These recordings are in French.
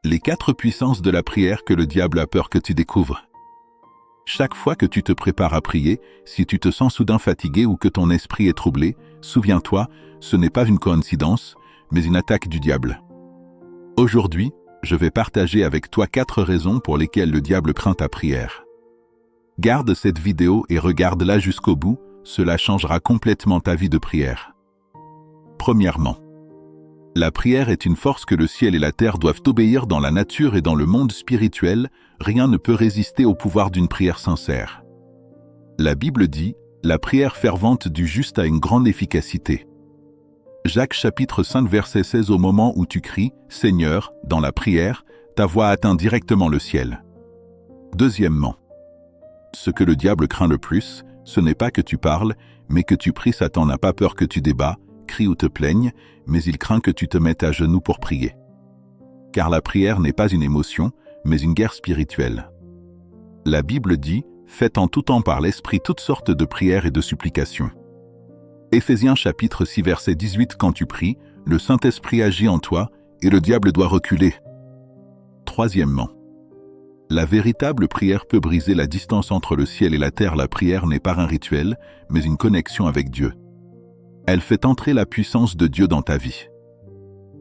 Les 4 puissances de la prière que le diable a peur que tu découvres. Chaque fois que tu te prépares à prier, si tu te sens soudain fatigué ou que ton esprit est troublé, souviens-toi, ce n'est pas une coïncidence, mais une attaque du diable. Aujourd'hui, je vais partager avec toi 4 raisons pour lesquelles le diable craint ta prière. Garde cette vidéo et regarde-la jusqu'au bout, cela changera complètement ta vie de prière. Premièrement, la prière est une force que le ciel et la terre doivent obéir dans la nature et dans le monde spirituel, rien ne peut résister au pouvoir d'une prière sincère. La Bible dit, la prière fervente du juste a une grande efficacité. Jacques chapitre 5 verset 16 au moment où tu cries, Seigneur, dans la prière, ta voix atteint directement le ciel. Deuxièmement, ce que le diable craint le plus, ce n'est pas que tu parles, mais que tu pries. Satan n'a pas peur que tu débats, cries ou te plaignes, mais il craint que tu te mettes à genoux pour prier. Car la prière n'est pas une émotion, mais une guerre spirituelle. La Bible dit, faites en tout temps par l'Esprit toutes sortes de prières et de supplications. Éphésiens chapitre 6 verset 18 quand tu pries, le Saint-Esprit agit en toi et le diable doit reculer. Troisièmement, la véritable prière peut briser la distance entre le ciel et la terre. La prière n'est pas un rituel, mais une connexion avec Dieu. Elle fait entrer la puissance de Dieu dans ta vie.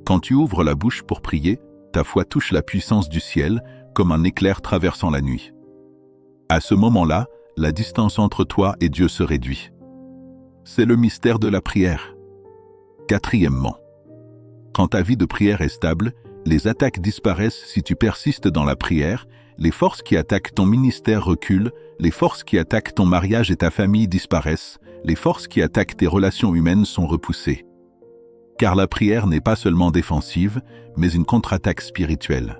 Quand tu ouvres la bouche pour prier, ta foi touche la puissance du ciel, comme un éclair traversant la nuit. À ce moment-là, la distance entre toi et Dieu se réduit. C'est le mystère de la prière. Quatrièmement, quand ta vie de prière est stable, les attaques disparaissent. Si tu persistes dans la prière, les forces qui attaquent ton ministère reculent, les forces qui attaquent ton mariage et ta famille disparaissent, les forces qui attaquent tes relations humaines sont repoussées. Car la prière n'est pas seulement défensive, mais une contre-attaque spirituelle.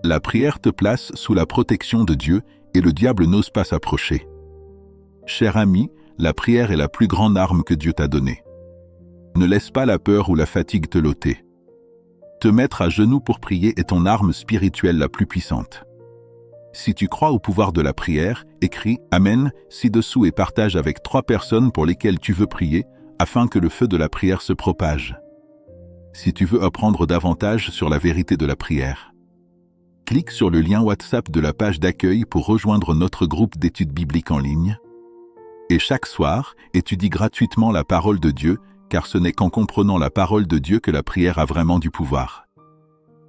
La prière te place sous la protection de Dieu et le diable n'ose pas s'approcher. Cher ami, la prière est la plus grande arme que Dieu t'a donnée. Ne laisse pas la peur ou la fatigue te l'ôter. Te mettre à genoux pour prier est ton arme spirituelle la plus puissante. Si tu crois au pouvoir de la prière, écris « Amen » ci-dessous et partage avec 3 personnes pour lesquelles tu veux prier, afin que le feu de la prière se propage. Si tu veux apprendre davantage sur la vérité de la prière, clique sur le lien WhatsApp de la page d'accueil pour rejoindre notre groupe d'études bibliques en ligne. Et chaque soir, étudie gratuitement la parole de Dieu, car ce n'est qu'en comprenant la parole de Dieu que la prière a vraiment du pouvoir.